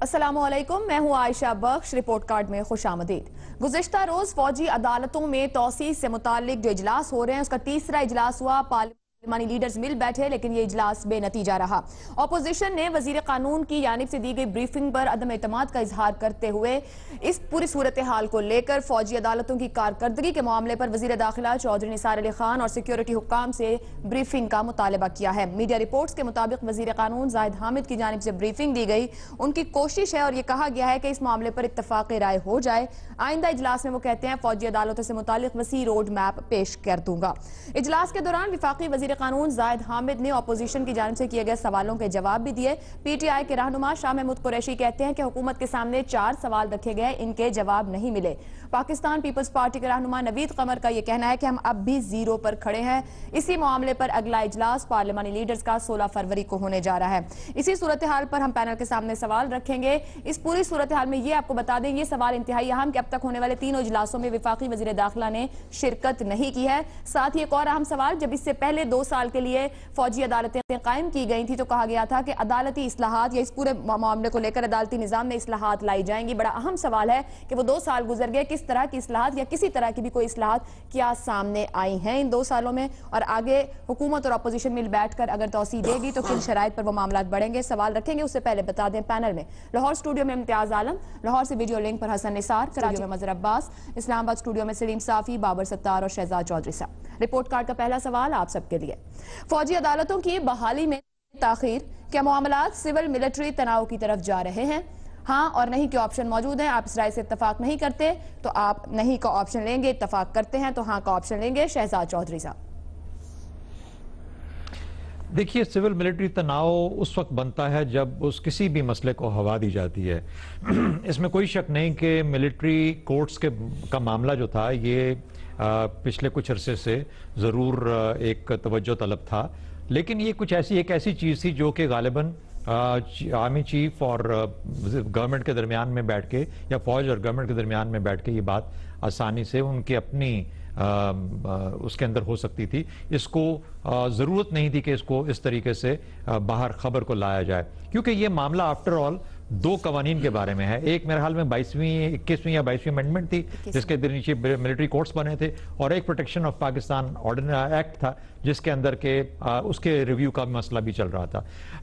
السلام علیکم، میں ہوں عائشہ بخش۔ رپورٹ کارڈ میں خوش آمدید۔ گزشتہ روز فوجی عدالتوں میں توسیع سے متعلق جو اجلاس ہو رہے ہیں اس کا تیسرا اجلاس ہوا۔ پارلیمانی لیڈرز مل بیٹھے لیکن یہ اجلاس بے نتیجہ رہا۔ اپوزیشن نے وزیر قانون کی جانب سے دی گئی بریفنگ پر عدم اعتماد کا اظہار کرتے ہوئے اس پوری صورتحال کو لے کر فوجی عدالتوں کی کارکردگی کے معاملے پر وزیر داخلہ چودھری نثار علی خان اور سیکیورٹی حکام سے بریفنگ کا مطالبہ کیا ہے۔ میڈیا رپورٹس کے مطابق وزیر قانون زاہد حامد کی جانب سے بریفنگ دی گئی۔ ان کی کوشش ہے اور یہ کہا گیا ہے کہ اس معاملے پر اتفاق رائے ہو جائے۔ آئندہ اجلاس میں وہ کہتے ہیں فوجی عدالتوں سے متعلق وسیع روڈ میپ پیش کر دوں گا۔ اجلاس کے دوران وفاقی وزیر قانون زاہد حامد نے اپوزیشن کی جانب سے کیے گئے سوالوں کے جواب بھی دیے۔ پی ٹی آئی کے رہنما شاہ محمود قریشی کہتے ہیں کہ حکومت کے سامنے 4 سوال رکھے گئے، ان کے جواب نہیں ملے۔ پاکستان پیپلز پارٹی کے رہنما نوید قمر کا یہ کہنا ہے کہ ہم اب بھی زیرو پر کھڑے ہیں۔ اسی معاملے پر اگلا اجلاس پارلیمانی لیڈرز کا 16 فروری کو ہونے جا رہا ہے۔ اسی صورتحال پر ہم پینل کے سامنے سوال رکھیں گے۔ اس پوری صورتحال میں یہ آپ کو بتا دیں، یہ سوال انتہائی اہم کہ اب تک ہونے والے 3 اجلاسوں میں وفاقی وزیر داخلہ نے شرکت نہیں کی ہے۔ ساتھ ہی ایک اور اہم سوال، جب اس سے پہلے 2 سال کے لیے فوجی عدالتیں قائم کی گئی تھی تو کہا گیا تھا کہ عدالتی اصلاحات یا اس پورے معاملے کو لے کر عدالتی نظام میں اصلاحات لائی جائیں گی۔ بڑا اہم سوال ہے کہ وہ 2 سال گزر گئے، کس طرح کی اصلاحات یا کسی طرح کی بھی کوئی اصلاحات کیا سامنے آئی ہیں ان 2 سالوں میں، اور آگے حکومت اور اپوزیشن مل بیٹھ کر اگر توسیع دے گی تو کن شرائط پر وہ معاملات بڑھیں گے۔ سوال رکھیں گے، اس سے پہلے بتا دیں پینل میں لاہور اسٹوڈیو میں امتیاز عالم، لاہور سے ویڈیو لنک پر حسن نثار، کراچی میں مظہر عباس، اسلام آباد اسٹوڈیو میں سلیم صافی، بابر ستار اور شہزاد چودھری صاحب۔ رپورٹ کارڈ کا پہلا سوال آپ سب کے لیے، فوجی عدالتوں کی بحالی میں تاخیر، کیا معاملات سول ملٹری تناؤ کی طرف جا رہے ہیں؟ ہاں اور نہیں کے آپشن موجود ہیں۔ آپ اس رائے سے اتفاق نہیں کرتے تو آپ نہیں کا آپشن لیں گے، اتفاق کرتے ہیں تو ہاں کا آپشن لیں گے۔ شہزاد چودھری صاحب۔ دیکھیے، سول ملٹری تناؤ اس وقت بنتا ہے جب اس کسی بھی مسئلے کو ہوا دی جاتی ہے۔ اس میں کوئی شک نہیں کہ ملٹری کورٹس کا معاملہ جو تھا یہ پچھلے کچھ عرصے سے ضرور ایک توجہ طلب تھا، لیکن یہ کچھ ایک ایسی چیز تھی جو کہ غالباً آرمی چیف اور گورنمنٹ کے درمیان میں بیٹھ کے یا فوج اور گورنمنٹ کے درمیان میں بیٹھ کے یہ بات آسانی سے ان کی اپنی اس کے اندر ہو سکتی تھی۔ اس کو ضرورت نہیں تھی کہ اس کو اس طریقے سے باہر خبر کو لایا جائے، کیونکہ یہ معاملہ آفٹر آل 2 قوانین کے بارے میں ہے۔ ایک میرے حال میں 21ویں یا 22ویں امینڈمنٹ تھی جس کے نیچے ملٹری کورٹس بنے تھے، اور ایک پروٹیکشن آف پاکستان ایکٹ تھا جس کے اندر کے اس کے ریویو کا مسئلہ بھی چل رہا تھا۔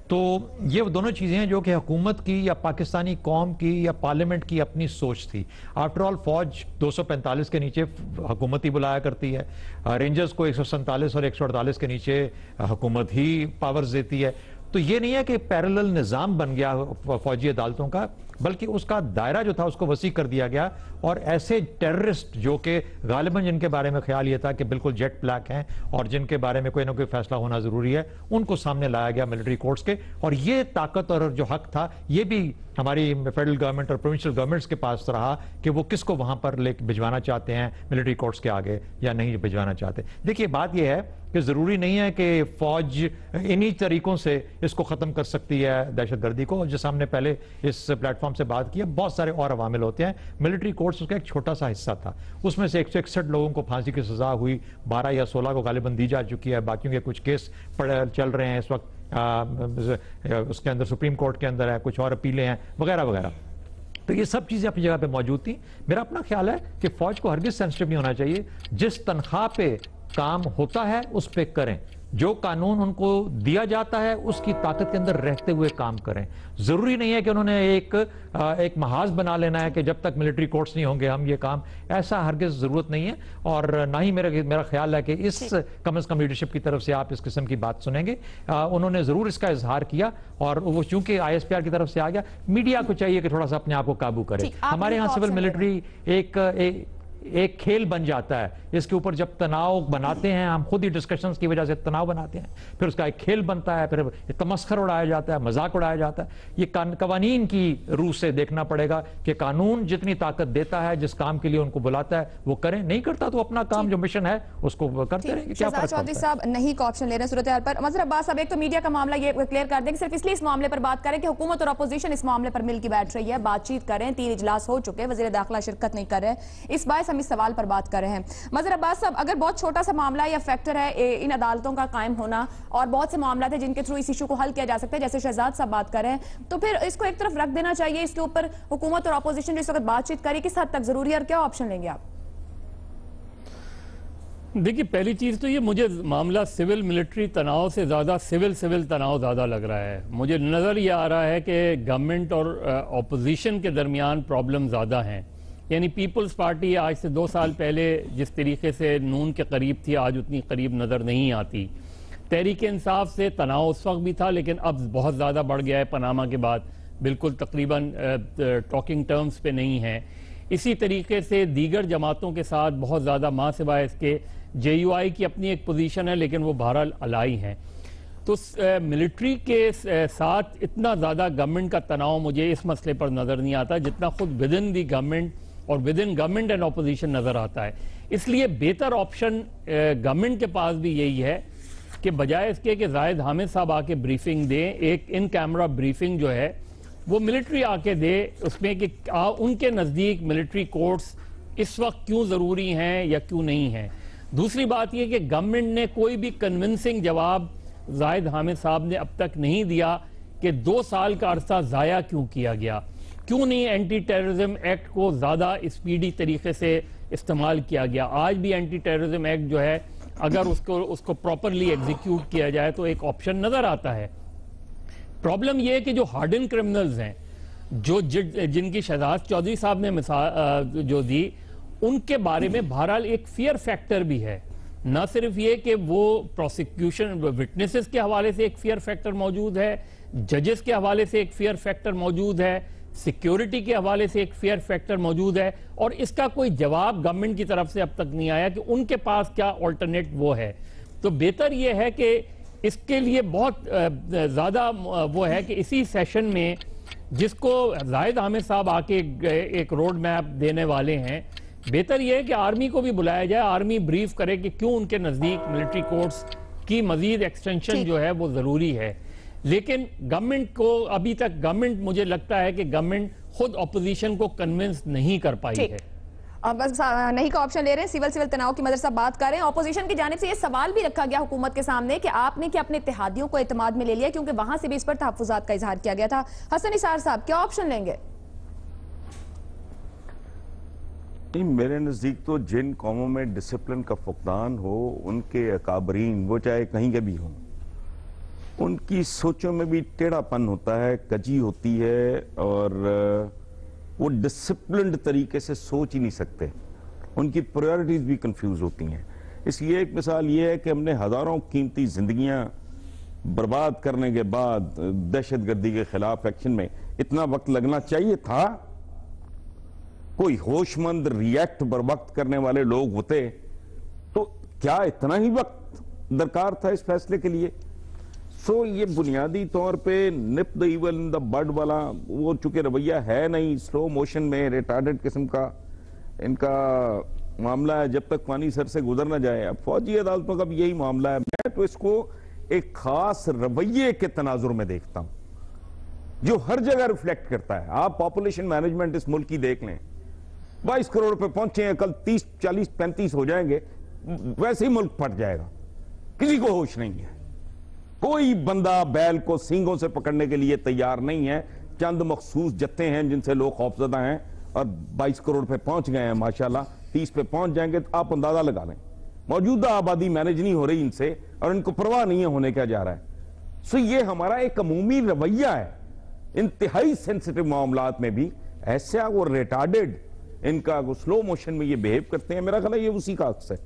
تو یہ دونوں چیزیں ہیں جو کہ حکومت کی یا پاکستانی قوم کی یا پارلیمنٹ کی اپنی سوچ تھی۔ آفٹر آل فوج 245 کے نیچے حکومت ہی بلایا کرتی ہے، رینجرز کو 147 اور 148 کے نیچے حکومت ہی پاورز دیتی ہے۔ تو یہ نہیں ہے کہ پیرلل نظام بن گیا فوجی عدالتوں کا، بلکہ اس کا دائرہ جو تھا اس کو وسیع کر دیا گیا، اور ایسے ٹیررسٹ جو کہ غالباً جن کے بارے میں خیال یہ تھا کہ بالکل جیٹ بلیک ہیں اور جن کے بارے میں کوئی نہ کوئی فیصلہ ہونا ضروری ہے، ان کو سامنے لایا گیا ملٹری کورٹس کے، اور یہ طاقت اور جو حق تھا یہ بھی ہماری فیڈرل گورنمنٹ اور پروونشل گورنمنٹس کے پاس رہا کہ وہ کس کو وہاں پر بھجوانا چاہتے ہیں ملٹری کورٹس کے آگے یا نہیں بھجوانا چاہتے۔ دیکھیے، بات یہ ہے کہ ضروری نہیں ہے کہ فوج انہی طریقوں سے اس کو ختم کر سکتی ہے دہشت گردی کو، جس ہم نے پہلے اس پلیٹ فارم سے بات کی ہے۔ بہت سارے اور عوامل ہوتے ہیں، ملٹری کورٹس اس کا ایک چھوٹا سا حصہ تھا، اس میں سے 161 لوگوں کو پھانسی کی سزا ہوئی، 12 یا 16 کو غالباً دی جا چکی ہے، باقیوں کے کچھ کیس چل رہے ہیں اس وقت، اس کے اندر سپریم کورٹ کے اندر ہے، کچھ اور اپیلیں ہیں وغیرہ وغیرہ۔ تو یہ سب چیزیں اپنی جگہ پہ موجود تھیں۔ میرا اپنا خیال ہے کہ فوج کو ہرگز سینسٹیو نہیں ہونا چاہیے، جس تنخواہ پہ کام ہوتا ہے اس پہ کریں، جو قانون ان کو دیا جاتا ہے اس کی طاقت کے اندر رہتے ہوئے کام کریں۔ ضروری نہیں ہے کہ انہوں نے ایک محاذ بنا لینا ہے کہ جب تک ملٹری کورٹس نہیں ہوں گے ہم یہ کام، ایسا ہرگز ضرورت نہیں ہے، اور نہ ہی میرا خیال ہے کہ اس کم از کم لیڈرشپ کی طرف سے آپ اس قسم کی بات سنیں گے۔ انہوں نے ضرور اس کا اظہار کیا، اور وہ چونکہ ISPR کی طرف سے آ گیا، میڈیا کو چاہیے کہ تھوڑا سا اپنے آپ کو قابو کرے۔ ہمارے یہاں سول ملٹری ایک کھیل بن جاتا ہے، اس کے اوپر جب تناؤ بناتے ہیں ہم خود ہی ڈسکشنز کی وجہ سے تناؤ بناتے ہیں، پھر اس کا ایک کھیل بنتا ہے، پھر تمسخر اڑایا جاتا ہے، مذاق اڑایا جاتا ہے۔ یہ قوانین کی روح سے دیکھنا پڑے گا کہ قانون جتنی طاقت دیتا ہے، جس کام کے لیے ان کو بلاتا ہے وہ کریں، نہیں کرتا تو اپنا کام جو مشن ہے اس کو کرتے رہیں گے۔ شہزاد چودھری صاحب نہیں کا آپشن لے رہے ہیں صورتحال پر۔ مظہر عباس صاحب، ایک تو میڈیا کا معاملہ یہ کلیئر کر دیں کہ صرف اس لیے اس معاملے پر بات کریں کہ حکومت اور اپوزیشن اس معاملے پر مل کے بیٹھ رہی ہے، بات چیت کریں، 3 اجلاس ہو چکے، وزیر داخلہ شرکت نہیں کر رہے، اس باعث عباس ہم اس سوال پر بات کر رہے ہیں. مظہر عباس صاحب، اگر بہت چھوٹا سا معاملہ یا فیکٹر ہے ان عدالتوں کا قائم ہونا اور بہت سے معاملات ہیں جن کے تھرو اس ایشو کو حل کیا جا سکتا ہے، جیسے شہزاد صاحب بات کر رہے ہیں، تو پھر اس کو ایک طرف رکھ دینا چاہیے، اس کے اوپر حکومت اور اپوزیشن جو اس وقت بات چیت کری کس حد تک ضروری ہے اور کیا آپشن لیں گے آپ؟ دیکھیے، پہلی چیز تو یہ مجھے معاملہ سول ملٹری تناؤ سے زیادہ سول تناؤ زیادہ لگ رہا ہے. مجھے نظر یہ آ رہا ہے کہ گورنمنٹ اور اپوزیشن کے درمیان پرابلم زیادہ ہیں. یعنی پیپلز پارٹی آج سے 2 سال پہلے جس طریقے سے نون کے قریب تھی، آج اتنی قریب نظر نہیں آتی. تحریک انصاف سے تناؤ اس وقت بھی تھا، لیکن اب بہت زیادہ بڑھ گیا ہے پاناما کے بعد، بالکل تقریباً ٹاکنگ ٹرمز پہ نہیں ہے. اسی طریقے سے دیگر جماعتوں کے ساتھ بہت زیادہ ماں سوائے اس کے جے یو آئی کی اپنی ایک پوزیشن ہے، لیکن وہ بہرحال الائی ہیں. تو ملٹری کے ساتھ اتنا زیادہ گورنمنٹ کا تناؤ مجھے اس مسئلے پر نظر نہیں آتا جتنا خود ودن دی گورنمنٹ اور ودن گورنمنٹ اینڈ اپوزیشن نظر آتا ہے. اس لیے بہتر آپشن گورنمنٹ کے پاس بھی یہی ہے کہ بجائے اس کے کہ زاہد حامد صاحب آ کے بریفنگ دیں، ایک ان کیمرہ بریفنگ جو ہے وہ ملٹری آ کے دے، اس میں کہ ان کے نزدیک ملٹری کورٹس اس وقت کیوں ضروری ہیں یا کیوں نہیں ہیں. دوسری بات یہ کہ گورنمنٹ نے کوئی بھی کنونسنگ جواب زاہد حامد صاحب نے اب تک نہیں دیا کہ 2 سال کا عرصہ ضائع کیوں کیا گیا، کیوں نہیں اینٹی ٹیررزم ایکٹ کو زیادہ اسپیڈی طریقے سے استعمال کیا گیا. آج بھی اینٹی ٹیررزم ایکٹ جو ہے اگر اس کو پراپرلی ایگزیکیوٹ کیا جائے تو ایک آپشن نظر آتا ہے. پرابلم یہ ہے کہ جو ہارڈن کرمنلز ہیں، جن کی شہزاد چودھری صاحب نے مثال جو دی، ان کے بارے میں بہرحال ایک فیئر فیکٹر بھی ہے. نہ صرف یہ کہ وہ پروسیکیوشن وٹنسز کے حوالے سے ایک فیئر فیکٹر موجود ہے، ججز کے حوالے سے ایک فیئر فیکٹر موجود ہے، سیکیورٹی کے حوالے سے ایک فیئر فیکٹر موجود ہے، اور اس کا کوئی جواب گورنمنٹ کی طرف سے اب تک نہیں آیا کہ ان کے پاس کیا آلٹرنیٹ وہ ہے. تو بہتر یہ ہے کہ اس کے لیے بہت زیادہ وہ ہے کہ اسی سیشن میں جس کو زاہد حامد صاحب آ کے ایک روڈ میپ دینے والے ہیں، بہتر یہ ہے کہ آرمی کو بھی بلایا جائے، آرمی بریف کرے کہ کیوں ان کے نزدیک ملٹری کورٹس کی مزید ایکسٹینشن جو ہے وہ ضروری ہے. لیکن گورنمنٹ کو ابھی تک مجھے لگتا ہے کہ گورنمنٹ خود اپوزیشن کو کنونس نہیں کر پائی ہے. بس نہیں کا آپشن لے رہے ہیں. سول تناؤ کی مدر صاحب بات کر رہے ہیں. اپوزیشن کی جانب سے یہ سوال بھی رکھا گیا حکومت کے سامنے کہ آپ نے کیا اپنے اتحادیوں کو اعتماد میں لے لیا، کیونکہ وہاں سے بھی اس پر تحفظات کا اظہار کیا گیا تھا. حسن نثار صاحب کیا آپشن لیں گے؟ میرے نزدیک تو جن قوموں میں ڈسپلن کا فقدان ہو، ان کے اکابرین وہ چاہے کہیں کے بھی ہوں، ان کی سوچوں میں بھی ٹیڑھا پن ہوتا ہے، کجی ہوتی ہے، اور وہ ڈسپلنڈ طریقے سے سوچ ہی نہیں سکتے. ان کی پرائرٹیز بھی کنفیوز ہوتی ہیں. اس لیے ایک مثال یہ ہے کہ ہم نے ہزاروں قیمتی زندگیاں برباد کرنے کے بعد دہشت گردی کے خلاف ایکشن میں اتنا وقت لگنا چاہیے تھا؟ کوئی ہوش مند ریئیکٹ بر وقت کرنے والے لوگ ہوتے تو کیا اتنا ہی وقت درکار تھا اس فیصلے کے لیے؟ یہ بنیادی طور پہ نپ دا ایول ان دا بڈ والا وہ چونکہ رویہ ہے نہیں، سلو موشن میں ریٹارڈڈ قسم کا ان کا معاملہ ہے جب تک پانی سر سے گزر نہ جائے. اب فوجی عدالتوں کا بھی یہی معاملہ ہے. میں تو اس کو ایک خاص رویے کے تناظر میں دیکھتا ہوں جو ہر جگہ ریفلیکٹ کرتا ہے. آپ پاپولیشن مینجمنٹ اس ملک کی دیکھ لیں، 22 کروڑ پہ پہنچے ہیں، کل 30 40 35 ہو جائیں گے، ویسے ہی ملک پھٹ جائے گا. کسی کو ہوش نہیں ہے. کوئی بندہ بیل کو سینگوں سے پکڑنے کے لیے تیار نہیں ہے. چند مخصوص جتھے ہیں جن سے لوگ خوفزدہ ہیں اور 22 کروڑ پہ پہنچ گئے ہیں، ماشاءاللہ 30 پہ پہنچ جائیں گے. تو آپ اندازہ لگا لیں موجودہ آبادی مینج نہیں ہو رہی ان سے، اور ان کو پرواہ نہیں ہے ہونے کیا جا رہا ہے. یہ ہمارا ایک عمومی رویہ ہے. انتہائی سینسٹیو معاملات میں بھی ایسا وہ ریٹارڈڈ ان کا سلو موشن میں یہ بیہیو کرتے ہیں. میرا خیال ہے یہ اسی کا عکس ہے.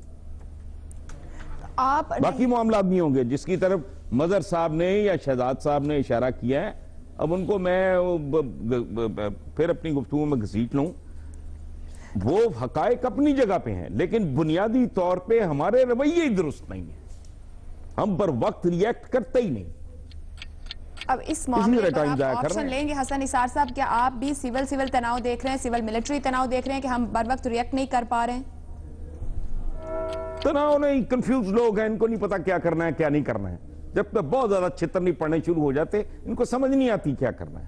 باقی معاملات بھی ہوں گے جس کی طرف مظہر صاحب نے یا شہزاد صاحب نے اشارہ کیا ہے. اب ان کو میں پھر اپنی گفتگو میں گھسیٹ لوں. وہ حقائق اپنی جگہ پہ ہیں، لیکن بنیادی طور پہ ہمارے رویے ہی درست نہیں ہیں. ہم پر وقت ریئیکٹ کرتے ہی نہیں. اب اس معاملے پر آپ آپشن لیں گے حسن نثار صاحب؟ کیا آپ بھی سول تناؤ دیکھ رہے ہیں، سول ملٹری تناؤ دیکھ رہے ہیں کہ ہم بر وقت ریئیکٹ نہیں کر پا رہے ہیں؟ تناؤ نہیں، کنفیوز لوگ ہیں، ان کو نہیں پتا کیا کرنا ہے کیا نہیں کرنا ہے. جب تک بہت زیادہ چھتر نہیں پڑنے شروع ہو جاتے ان کو سمجھ نہیں آتی کیا کرنا ہے.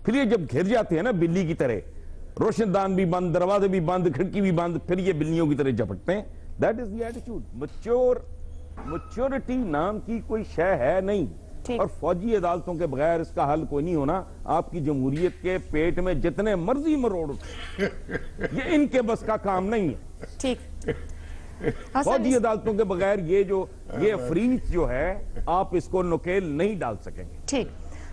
پھر یہ جب گھر جاتے ہیں نا بلی کی طرح، روشن دان بھی بند, دروازے بھی بند, کھڑکی بھی بند, پھر یہ بلیوں کی طرح جھپٹتے ہیں. That is the attitude. Maturity نام کی کوئی شے ہے نہیں, اور فوجی عدالتوں کے بغیر اس کا حل کوئی نہیں ہونا. آپ کی جمہوریت کے پیٹ میں جتنے مرضی مروڑ یہ ان کے بس کا کام نہیں ہے. ٹھیک, فوجی عدالتوں کے بغیر یہ افریط جو ہے آپ اس کو نکیل نہیں ڈال سکیں گے. ٹھیک.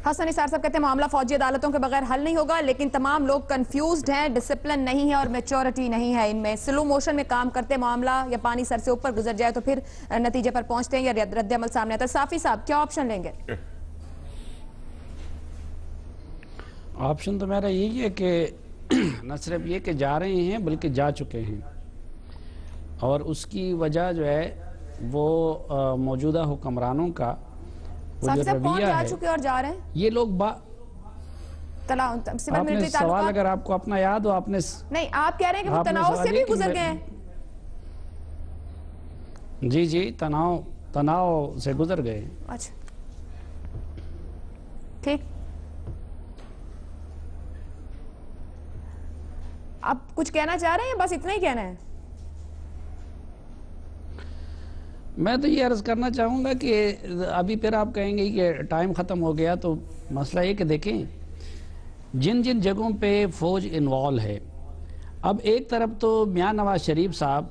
حسن نثار صاحب کہتے ہیں معاملہ فوجی عدالتوں کے بغیر حل نہیں ہوگا, لیکن تمام لوگ کنفیوزڈ ہیں, ڈسپلن نہیں ہے اور میچورٹی نہیں ہے ان میں. سلو موشن میں کام کرتے معاملہ یا پانی سر سے اوپر گزر جائے تو پھر نتیجے پر پہنچتے ہیں یا رد عمل سامنے آتا ہے. صافی صاحب کیا آپشن لیں گے؟ آپشن تو میرا یہی ہے کہ نہ صرف یہ کہ جا رہے ہیں بلکہ جا چکے ہیں, اور اس کی وجہ جو ہے وہ موجودہ حکمرانوں کا صافی صاحب کون جا چکے اور جا رہے ہیں؟ یہ لوگ سول ملٹری سوال اگر آپ کو اپنا یاد ہو, آپ نے نہیں, آپ کہہ رہے ہیں کہ وہ تناؤ سے بھی گزر گئے ہیں. جی تناؤ سے گزر گئے. اچھا ٹھیک, آپ کچھ کہنا چاہ رہے ہیں؟ بس اتنا ہی کہنا ہے. میں تو یہ عرض کرنا چاہوں گا کہ ابھی پھر آپ کہیں گے کہ ٹائم ختم ہو گیا, تو مسئلہ یہ کہ دیکھیں جن جگہوں پہ فوج انوالو ہے, اب ایک طرف تو میاں نواز شریف صاحب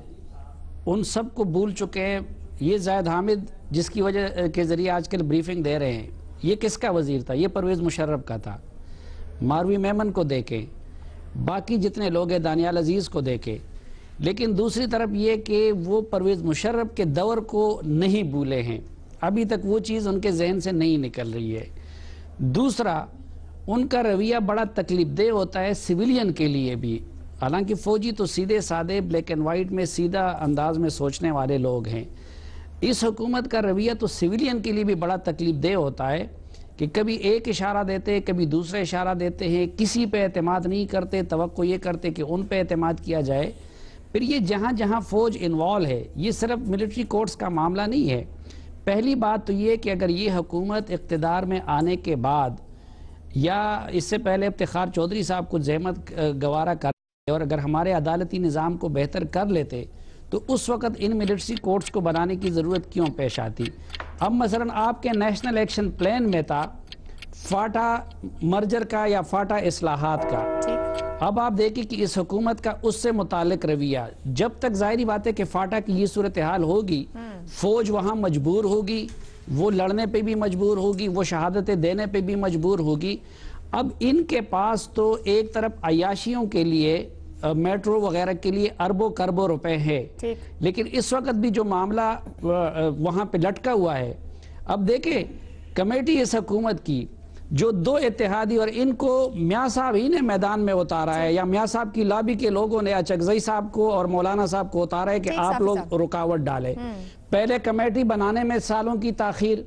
ان سب کو بھول چکے ہیں. یہ زاہد حامد جس کی وجہ کے ذریعے آج کل بریفنگ دے رہے ہیں, یہ کس کا وزیر تھا؟ یہ پرویز مشرف کا تھا. ماروی میمن کو دیکھیں, باقی جتنے لوگ ہیں, دانیال عزیز کو دیکھیں. لیکن دوسری طرف یہ کہ وہ پرویز مشرف کے دور کو نہیں بھولے ہیں, ابھی تک وہ چیز ان کے ذہن سے نہیں نکل رہی ہے. دوسرا, ان کا رویہ بڑا تکلیف دہ ہوتا ہے سویلین کے لیے بھی. حالانکہ فوجی تو سیدھے سادے بلیک اینڈ وائٹ میں سیدھا انداز میں سوچنے والے لوگ ہیں. اس حکومت کا رویہ تو سویلین کے لیے بھی بڑا تکلیف دہ ہوتا ہے کہ کبھی ایک اشارہ دیتے, کبھی دوسرا اشارہ دیتے ہیں, کسی پہ اعتماد نہیں کرتے, توقع یہ کرتے کہ ان پہ اعتماد کیا جائے. پھر یہ جہاں فوج انوالو ہے, یہ صرف ملٹری کورٹس کا معاملہ نہیں ہے. پہلی بات تو یہ کہ اگر یہ حکومت اقتدار میں آنے کے بعد یا اس سے پہلے افتخار چودھری صاحب کو زحمت گوارا کرتے اور اگر ہمارے عدالتی نظام کو بہتر کر لیتے تو اس وقت ان ملٹری کورٹس کو بنانے کی ضرورت کیوں پیش آتی؟ اب مثلا آپ کے نیشنل ایکشن پلان میں تھا فاٹا مرجر کا یا فاٹا اصلاحات کا. اب آپ دیکھیں کہ اس حکومت کا اس سے متعلق رویہ, جب تک ظاہری بات ہے کہ فاٹا کی یہ صورتحال ہوگی, فوج وہاں مجبور ہوگی, وہ لڑنے پہ بھی مجبور ہوگی, وہ شہادتیں دینے پہ بھی مجبور ہوگی. اب ان کے پاس تو ایک طرف عیاشیوں کے لیے, میٹرو وغیرہ کے لیے اربوں کربوں روپے ہے, لیکن اس وقت بھی جو معاملہ وہاں پہ لٹکا ہوا ہے. اب دیکھیں کمیٹی اس حکومت کی جو دو اتحادی, اور ان کو میاں صاحب ہی نے میدان میں اتارا ہے یا میاں صاحب کی لابی کے لوگوں نے اچکزئی صاحب کو اور مولانا صاحب کو اتارا ہے کہ آپ لوگ رکاوٹ ڈالیں. پہلے کمیٹی بنانے میں سالوں کی تاخیر,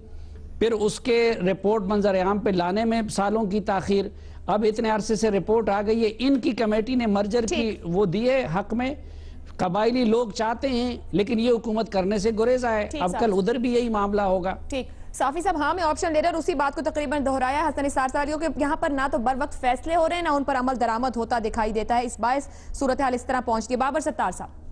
پھر اس کے رپورٹ منظر عام پہ لانے میں سالوں کی تاخیر, اب اتنے عرصے سے رپورٹ آ گئی ہے. ان کی کمیٹی نے مرجر کی وہ دیے حق میں, قبائلی لوگ چاہتے ہیں لیکن یہ حکومت کرنے سے گریزا ہے. اب کل ادھر بھی یہی معاملہ ہوگا. ٹھیک, صافی صاحب ہاں میں آپشن لیڈر اسی بات کو تقریباً دہرایا ہے حسن نثار صاحب کہ یہاں پر نہ تو بر وقت فیصلے ہو رہے ہیں, نہ ان پر عمل درآمد ہوتا دکھائی دیتا ہے, اس باعث صورتحال اس طرح پہنچتی ہے. بابر ستار صاحب.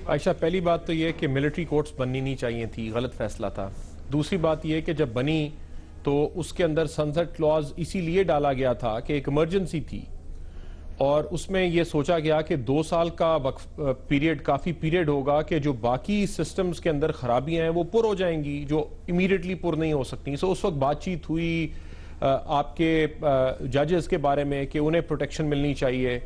عائشہ, پہلی بات تو یہ کہ ملٹری کورٹس بننی نہیں چاہیے تھی, غلط فیصلہ تھا. دوسری بات یہ کہ جب بنی تو اس کے اندر سنسٹ کلوز اسی لیے ڈالا گیا تھا کہ ایک ایمرجنسی تھی, اور اس میں یہ سوچا گیا کہ 2 سال کا پیریڈ کافی پیریڈ ہوگا کہ جو باقی سسٹمز کے اندر خرابیاں ہیں وہ پر ہو جائیں گی جو امیڈیٹلی پر نہیں ہو سکتی. سو اس وقت بات چیت ہوئی آپ کے ججز کے بارے میں کہ انہیں پروٹیکشن ملنی چاہیے,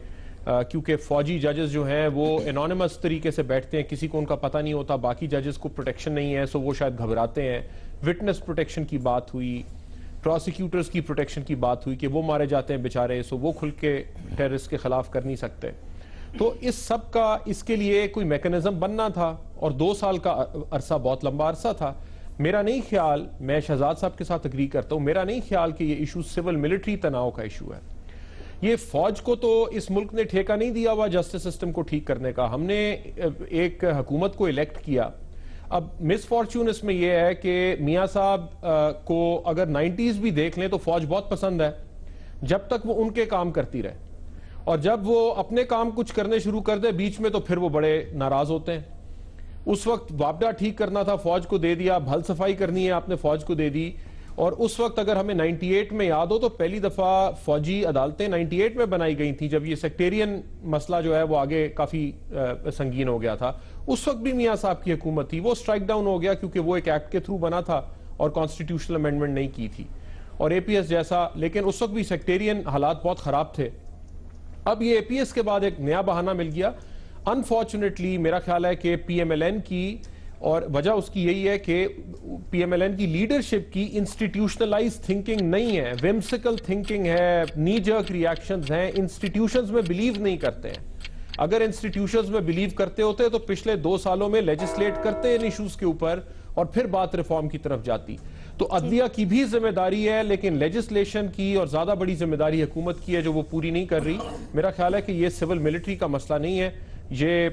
کیونکہ فوجی ججز جو ہیں وہ انونیمس طریقے سے بیٹھتے ہیں, کسی کو ان کا پتہ نہیں ہوتا, باقی ججز کو پروٹیکشن نہیں ہے, سو وہ شاید گھبراتے ہیں. وٹنس پروٹیکشن کی بات ہوئی, پروسیکیوٹرز کی پروٹیکشن کی بات ہوئی کہ وہ مارے جاتے ہیں بیچارے, سو وہ کھل کے ٹیررسٹ کے خلاف کر نہیں سکتے. تو اس سب کا اس کے لیے کوئی میکنزم بننا تھا, اور 2 سال کا عرصہ بہت لمبا عرصہ تھا. میرا نہیں خیال, میں شہزاد صاحب کے ساتھ اگری کرتا ہوں, میرا نہیں خیال کہ یہ ایشو سول ملٹری تناؤ کا ایشو ہے. یہ فوج کو تو اس ملک نے ٹھیکہ نہیں دیا ہوا جسٹس سسٹم کو ٹھیک کرنے کا. ہم نے ایک حکومت کو الیکٹ کیا. اب مس فارچون اس میں یہ ہے کہ میاں صاحب کو اگر 90s بھی دیکھ لیں تو فوج بہت پسند ہے. جب تک وہ ان کے کام کرتی رہے، اور جب وہ اپنے کام کچھ کرنے شروع کر دے بیچ میں تو پھر وہ بڑے ناراض ہوتے ہیں۔ اس وقت وابڈا ٹھیک کرنا تھا، فوج کو دے دیا، بھل صفائی کرنی ہے آپ نے، فوج کو دے دی۔ اور اس وقت اگر ہمیں 98 میں یاد ہو تو پہلی دفعہ فوجی عدالتیں 98 میں بنائی گئی تھیں، جب یہ سیکٹیرین مسئلہ جو ہے وہ آگے کافی سنگین ہو گیا تھا۔ اس وقت بھی میاں صاحب کی حکومت تھی، وہ سٹرائک ڈاؤن ہو گیا کیونکہ وہ ایک ایکٹ کے تھرو بنا تھا اور کانسٹیٹیوشنل امینڈمنٹ نہیں کی تھی، اور اے پی ایس جیسا، لیکن اس وقت بھی سیکٹیرین حالات بہت خراب تھے۔ اب یہ اے پی ایس کے بعد ایک نیا بہانہ مل گیا۔ انفارچونیٹلی میرا خیال ہے کہ پی ایم ایل این کی، اور وجہ اس کی یہی ہے کہ پی ایم ایل این کی لیڈرشپ کی انسٹیٹیوشنلائز تھنکنگ نہیں ہے، ویمسیکل تھنکنگ ہے، نی جرک ریاکشنز ہیں، انسٹیٹیوشنز میں بلیو نہیں کرتے ہیں۔ اگر انسٹیٹیوشنز میں بلیو کرتے ہوتے تو پچھلے 2 سالوں میں لیجسلیٹ کرتے ان ایشوز کے اوپر اور پھر بات ریفارم کی طرف جاتی۔ تو عدلیہ کی بھی ذمہ داری ہے، لیکن لیجسلیشن کی اور زیادہ بڑی ذمہ داری حکومت کی ہے جو وہ پوری نہیں کر رہی۔ میرا خیال ہے کہ یہ سول ملٹری کا مسئلہ نہیں ہے، یہ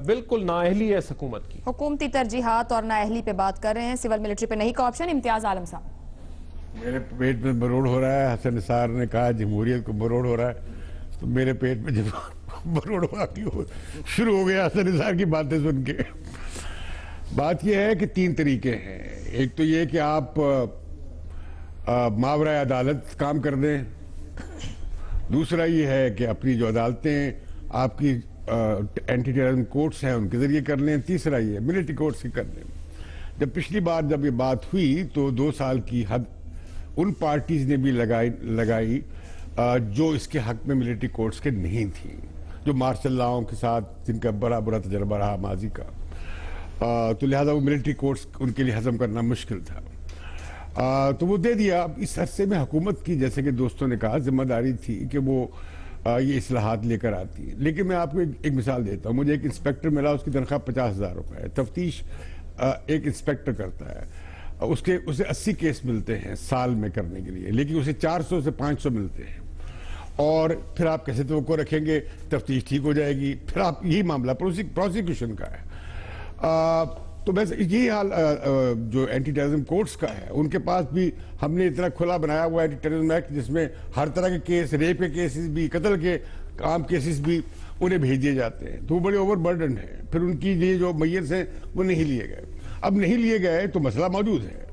بالکل نااہلی ہے اس حکومت کی۔ حکومتی ترجیحات اور نااہلی پہ بات کر رہے ہیں، سول ملٹری پہ نہیں کا آپشن۔ امتیاز عالم صاحب۔ میرے پیٹ میں مروڑ ہو رہا ہے، حسن نثار نے کہا جمہوریت کو مروڑ ہو رہا ہے، تو میرے پیٹ میں جب مروڑ ہوا شروع ہو گیا حسن نثار کی باتیں سن کے۔ بات یہ ہے کہ 3 طریقے ہیں۔ ایک تو یہ کہ آپ ماورائے عدالت کام کر دیں، دوسرا یہ ہے کہ اپنی جو عدالتیں آپ کی اینٹی ٹیررزم کورٹس ہیں ان کے ذریعے کر لیں، تیسرا یہ ملٹری کورٹس کی کر لیں۔ جب پچھلی بار جب یہ بات ہوئی تو 2 سال کی حد ان پارٹیز نے بھی لگائی جو اس کے حق میں ملٹری کورٹس کے نہیں تھیں، جو مارشل لاؤں کے ساتھ جن کا برا تجربہ رہا ماضی کا، تو لہذا وہ ملٹری کورٹس ان کے لیے ہضم کرنا مشکل تھا، تو وہ دے دیا۔ اب اس عرصے میں حکومت کی، جیسے کہ دوستوں نے کہا، ذمہ داری تھی کہ وہ یہ اصلاحات لے کر آتی ہے۔ لیکن میں آپ کو ایک مثال دیتا ہوں۔ مجھے ایک انسپیکٹر ملا، اس کی تنخواہ 50,000 روپے ہے، تفتیش ایک انسپیکٹر کرتا ہے، اسے 80 کیس ملتے ہیں سال میں کرنے کے لیے، لیکن اسے 400 سے 500 ملتے ہیں، اور پھر آپ کیسے توقع رکھیں گے تفتیش ٹھیک ہو جائے گی؟ پھر آپ یہی معاملہ پروسیکیوشن کا ہے۔ تو بس یہی حال جو اینٹی ٹیررزم کورٹس کا ہے، ان کے پاس بھی ہم نے اتنا کھلا بنایا ہوا اینٹی ٹیررزم ایکٹ جس میں ہر طرح کے کیس، ریپ کے کیسز بھی، قتل کے عام کیسز بھی انہیں بھیج دیے جاتے ہیں، تو وہ بڑے اوور برڈن ہیں۔ پھر ان کی یہ جو میئرز ہیں وہ نہیں لیے گئے۔ اب نہیں لیے گئے تو مسئلہ موجود ہے۔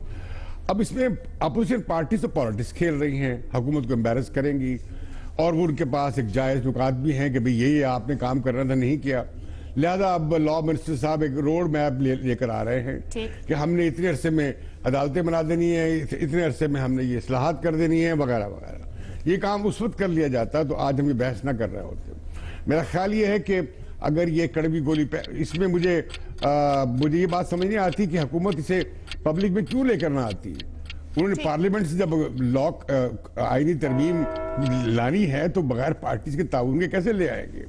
اب اس میں اپوزیشن پارٹیز تو پالیٹکس کھیل رہی ہیں، حکومت کو امبیرس کریں گی، اور وہ ان کے پاس ایک جائز نکات بھی ہیں کہ بھئی یہ آپ نے کام کرنا تھا، نہیں کیا۔ لہذا اب لا منسٹر صاحب ایک روڈ میپ لے کر آ رہے ہیں کہ ہم نے اتنے عرصے میں عدالتیں بنا دینی ہیں، اتنے عرصے میں ہم نے یہ اصلاحات کر دینی ہیں، وغیرہ وغیرہ۔ یہ کام اس وقت کر لیا جاتا تو آج ہم یہ بحث نہ کر رہے ہوتے۔ میرا خیال یہ ہے کہ اگر یہ کڑوی گولی اس میں مجھے یہ بات سمجھ نہیں آتی کہ حکومت اسے پبلک میں کیوں لے کر نہ آتی۔ انہوں نے پارلیمنٹ سے جب آئینی ترمیم لانی ہے تو بغیر پارٹیز کے تعاون کے کیسے لے آئیں گے؟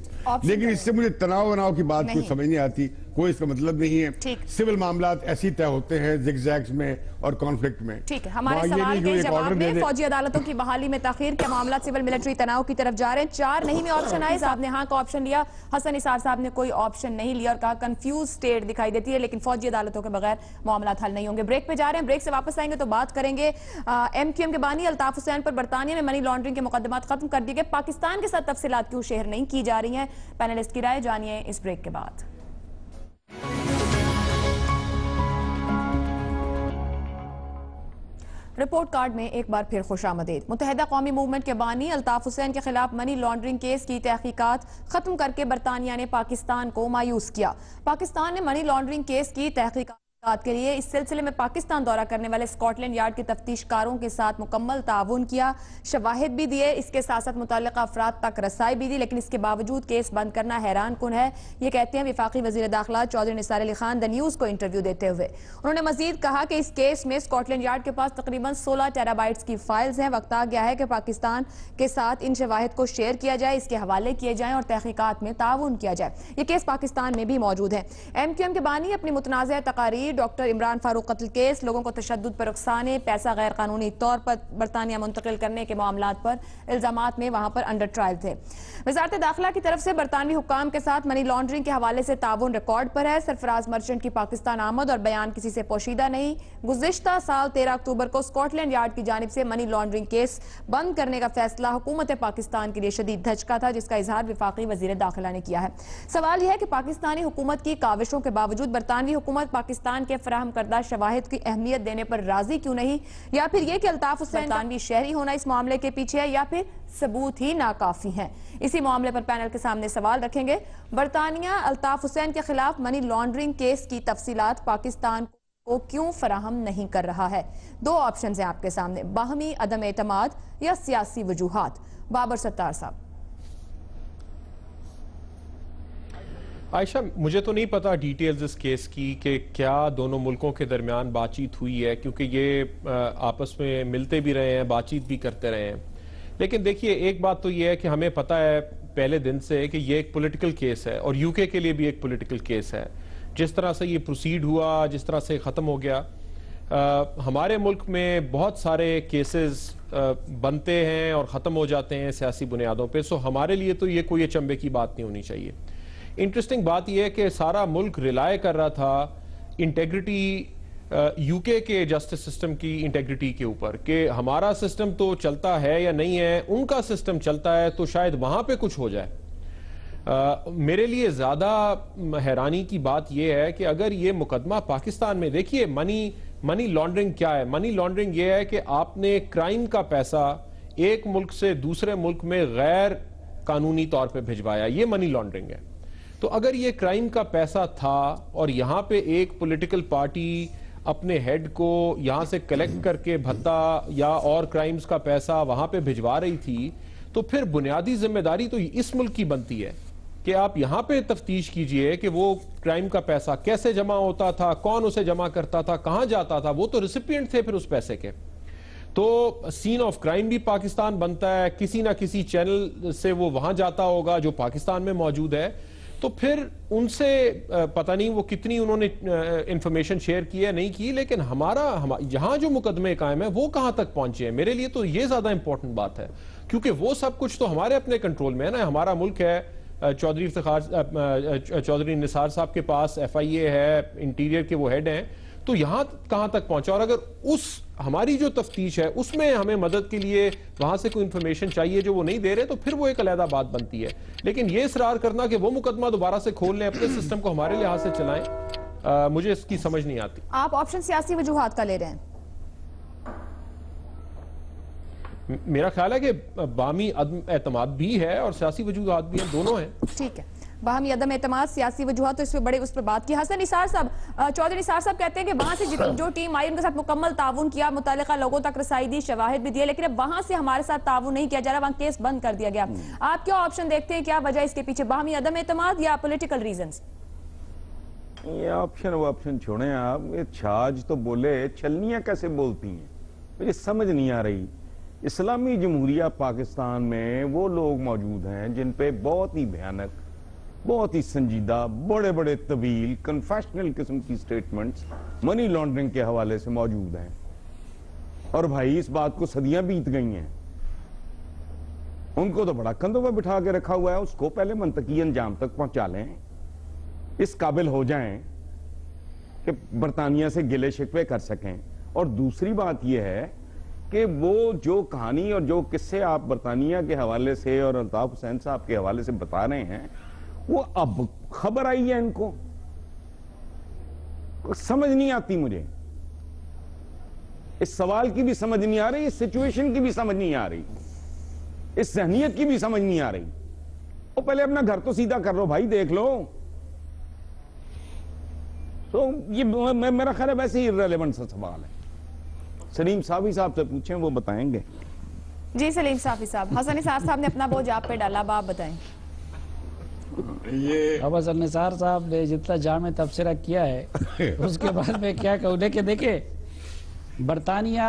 لیکن اس سے مجھے تناؤ کی بات کوئی سمجھ نہیں آتی، کوئی اس کا مطلب نہیں ہے۔ سول معاملات ایسی طے ہوتے ہیں زگ زیگز میں اور کانفلکٹ میں۔ ٹھیک ہے، ہمارے سوال کے جواب میں فوجی عدالتوں کی بحالی میں تاخیر کے معاملات سول ملٹری تناؤ کی طرف جا رہے ہیں۔ 4 نہیں میں آپشن آئے، صاحب نے ہاں کا آپشن لیا، حسن نثار صاحب نے کوئی آپشن نہیں لیا اور کہا کنفیوز سٹیٹ دکھائی دیتی ہے، لیکن فوجی عدالتوں کے بغیر معاملات حل نہیں ہوں گے۔ بریک پہ جا رہے ہیں، بریک سے واپس آئیں گے تو بات کریں گے ایم کیو ایم کے بانی الطاف حسین پر برطانیہ میں منی لانڈرنگ کے مقدمات ختم کر دیے گئے، پاکستان کے ساتھ تفصیلات کیوں شیئر نہیں کی جا رہی ہیں، پینلسٹ کی رائے جانیے اس بریک کے بعد۔ رپورٹ کارڈ میں ایک بار پھر خوش آمدید۔ متحدہ قومی موومنٹ کے بانی الطاف حسین کے خلاف منی لانڈرنگ کیس کی تحقیقات ختم کر کے برطانیہ نے پاکستان کو مایوس کیا۔ پاکستان نے منی لانڈرنگ کیس کی تحقیقات کے لیے اس سلسلے میں پاکستان دورہ کرنے والے اسکاٹ لینڈ یارڈ کے تفتیش کاروں کے ساتھ مکمل تعاون کیا، شواہد بھی دیے، اس کے ساتھ ساتھ متعلقہ افراد تک رسائی بھی دی، لیکن اس کے باوجود کیس بند کرنا حیران کن ہے، یہ کہتے ہیں وفاقی وزیر داخلہ چودھری نثار علی خان دا نیوز کو انٹرویو دیتے ہوئے۔ انہوں نے مزید کہا کہ اس کیس میں اسکاٹ لینڈ یارڈ کے پاس تقریباً 16 ٹیرا بائٹس کی فائلز ہیں، وقت آ گیا ہے کہ پاکستان کے ساتھ ان شواہد کو شیئر کیا جائے، اس کے حوالے کیے جائیں اور تحقیقات میں تعاون کیا جائے۔ یہ کیس پاکستان میں بھی موجود ہے۔ ایم کیو ایم کے بانی اپنی متنازع تقاریر امیر ڈاکٹر عمران فاروق قتل کیس، لوگوں کو تشدد پر اکسانے، پیسہ غیر قانونی طور پر برطانیہ منتقل کرنے کے معاملات پر الزامات میں وہاں پر انڈر ٹرائل تھے۔ وزارت داخلہ کی طرف سے برطانوی حکام کے ساتھ منی لانڈرنگ کے حوالے سے تعاون ریکارڈ پر ہے۔ سرفراز مرچنٹ کی پاکستان آمد اور بیان کسی سے پوشیدہ نہیں۔ گزشتہ سال 13 اکتوبر کو اسکاٹ لینڈ یارڈ کی جانب سے منی لانڈرنگ کیس بند کرنے کا فیصلہ حکومت پاکستان کے لیے شدید دھچکا تھا، جس کا اظہار وفاقی وزیر داخلہ نے کیا ہے۔ سوال یہ ہے کہ پاکستانی حکومت کی کاوشوں کے باوجود برطانوی حکومت پاکستان کے فراہم کردہ شواہد کی اہمیت دینے پر راضی کیوں نہیں، یا پھر یہ کہ الطاف حسین برطانوی شہری ہونا اس معاملے کے پیچھے ہے، یا پھر ثبوت ہی ناکافی ہیں۔ اسی معاملے پر پینل کے سامنے سوال رکھیں گے۔ برطانیہ الطاف حسین کے خلاف منی لانڈرنگ کیس کی تفصیلات پاکستان کو کیوں فراہم نہیں کر رہا ہے؟ دو آپشنز ہیں آپ کے سامنے، باہمی عدم اعتماد یا سیاسی وجوہات۔ بابر ستار صاحب۔ عائشہ، مجھے تو نہیں پتا ڈیٹیلز اس کیس کی کہ کیا دونوں ملکوں کے درمیان بات چیت ہوئی ہے، کیونکہ یہ آپس میں ملتے بھی رہے ہیں، بات چیت بھی کرتے رہے ہیں۔ لیکن دیکھیے، ایک بات تو یہ ہے کہ ہمیں پتا ہے پہلے دن سے کہ یہ ایک پولیٹیکل کیس ہے، اور یو کے لیے بھی ایک پولیٹیکل کیس ہے۔ جس طرح سے یہ پروسیڈ ہوا، جس طرح سے ختم ہو گیا، ہمارے ملک میں بہت سارے کیسز بنتے ہیں اور ختم ہو جاتے ہیں سیاسی بنیادوں پہ، سو ہمارے لیے تو یہ کوئی چنبے کی بات نہیں ہونی چاہیے۔ انٹرسٹنگ بات یہ ہے کہ سارا ملک ریلائے کر رہا تھا انٹیگریٹی یو کے جسٹس سسٹم کی انٹیگریٹی کے اوپر، کہ ہمارا سسٹم تو چلتا ہے یا نہیں ہے، ان کا سسٹم چلتا ہے تو شاید وہاں پہ کچھ ہو جائے۔ میرے لیے زیادہ حیرانی کی بات یہ ہے کہ اگر یہ مقدمہ پاکستان میں، دیکھیے منی لانڈرنگ کیا ہے؟ منی لانڈرنگ یہ ہے کہ آپ نے کرائم کا پیسہ ایک ملک سے دوسرے ملک میں غیر قانونی طور پہ بھجوایا، یہ منی لانڈرنگ ہے۔ تو اگر یہ کرائم کا پیسہ تھا اور یہاں پہ ایک پولیٹیکل پارٹی اپنے ہیڈ کو یہاں سے کلیکٹ کر کے بھتہ یا اور کرائمز کا پیسہ وہاں پہ بھجوا رہی تھی، تو پھر بنیادی ذمہ داری تو اس ملک کی بنتی ہے کہ آپ یہاں پہ تفتیش کیجئے کہ وہ کرائم کا پیسہ کیسے جمع ہوتا تھا، کون اسے جمع کرتا تھا، کہاں جاتا تھا، وہ تو ریسیپینٹ تھے پھر اس پیسے کے۔ تو سین آف کرائم بھی پاکستان بنتا ہے، کسی نہ کسی چینل سے وہ وہاں جاتا ہوگا جو پاکستان میں موجود ہے، تو پھر ان سے پتہ نہیں وہ کتنی انہوں نے انفارمیشن شیئر کی ہے نہیں کی، لیکن یہاں جو مقدمے قائم ہیں وہ کہاں تک پہنچے ہیں، میرے لیے تو یہ زیادہ امپورٹنٹ بات ہے، کیونکہ وہ سب کچھ تو ہمارے اپنے کنٹرول میں ہے نا۔ ہمارا ملک ہے، چودھری نثار صاحب کے پاس FIA ہے، انٹیریئر کے وہ ہیڈ ہیں، تو یہاں کہاں تک پہنچا، اور اگر ہماری جو تفتیش ہے اس میں ہمیں مدد کے لیے وہاں سے کوئی انفارمیشن چاہیے جو وہ نہیں دے رہے، تو پھر وہ ایک علیحدہ بات بنتی ہے۔ لیکن یہ اصرار کرنا کہ وہ مقدمہ دوبارہ سے کھول لیں، اپنے سسٹم کو ہمارے لحاظ سے چلائیں، مجھے اس کی سمجھ نہیں آتی۔ آپ آپشن سیاسی وجوہات کا لے رہے ہیں؟ میرا خیال ہے کہ باہمی عدم اعتماد بھی ہے اور سیاسی وجوہات بھی ہیں، دونوں ہیں۔ ٹھیک ہے، باہمی عدم اعتماد، سیاسی وجوہات، تو اس پہ بات کی۔ حسن نثار صاحب، چودھری نثار صاحب کہتے ہیں کہ وہاں سے جو ٹیم آئی ان کے ساتھ مکمل تعاون کیا، متعلقہ لوگوں تک رسائی دی، شواہد بھی دیے، لیکن اب وہاں سے ہمارے ساتھ تعاون نہیں کیا جا رہا، وہاں کیس بند کر دیا گیا۔ آپ کیا آپشن دیکھتے ہیں، کیا وجہ اس کے پیچھے، باہمی عدم اعتماد یا پولیٹیکل ریزنز؟ یہ آپشن چھوڑیں آپ، یہ چھاج تو بولے، چھلنیاں کیسے بولتی ہیں، مجھے سمجھ نہیں آ رہی۔ اسلامی جمہوریہ پاکستان میں وہ لوگ موجود ہیں جن پہ بہت ہی بھیانک، بہت ہی سنجیدہ، بڑے بڑے طویل کنفیشنل قسم کی سٹیٹمنٹس منی لانڈرنگ کے حوالے سے موجود ہیں، اور بھائی اس بات کو صدیاں بیت گئی ہیں، ان کو تو بڑا کندھوں پہ بٹھا کے رکھا ہوا ہے، اس کو پہلے منطقی انجام تک پہنچا لیں، اس قابل ہو جائیں کہ برطانیہ سے گلے شکوے کر سکیں۔ اور دوسری بات یہ ہے کہ وہ جو کہانی اور جو قصے آپ برطانیہ کے حوالے سے اور الطاف حسین صاحب کے حوالے سے بتا رہے ہیں، وہ اب خبر آئی ہے، ان کو سمجھ نہیں آتی، مجھے اس سوال کی بھی سمجھ نہیں آ رہی، اس سچویشن کی بھی سمجھ نہیں آ رہی، اس ذہنیت کی بھی سمجھ نہیں آ رہی۔ وہ پہلے اپنا گھر تو سیدھا کر لو بھائی، دیکھ لو۔ تو یہ میرا خیال ہے ویسے ہی irrelevant سا سوال ہے، سلیم صافی صاحب سے پوچھیں، وہ بتائیں گے۔ جی سلیم صافی صاحب، حسن نثار صاحب نے اپنا بوجھ آپ پہ ڈالا، اب آپ بتائیں۔ اب حسن نثار صاحب نے جتنا جامع تبصرہ کیا ہے اس کے بعد میں کیا کہوں، دیکھیں برطانیہ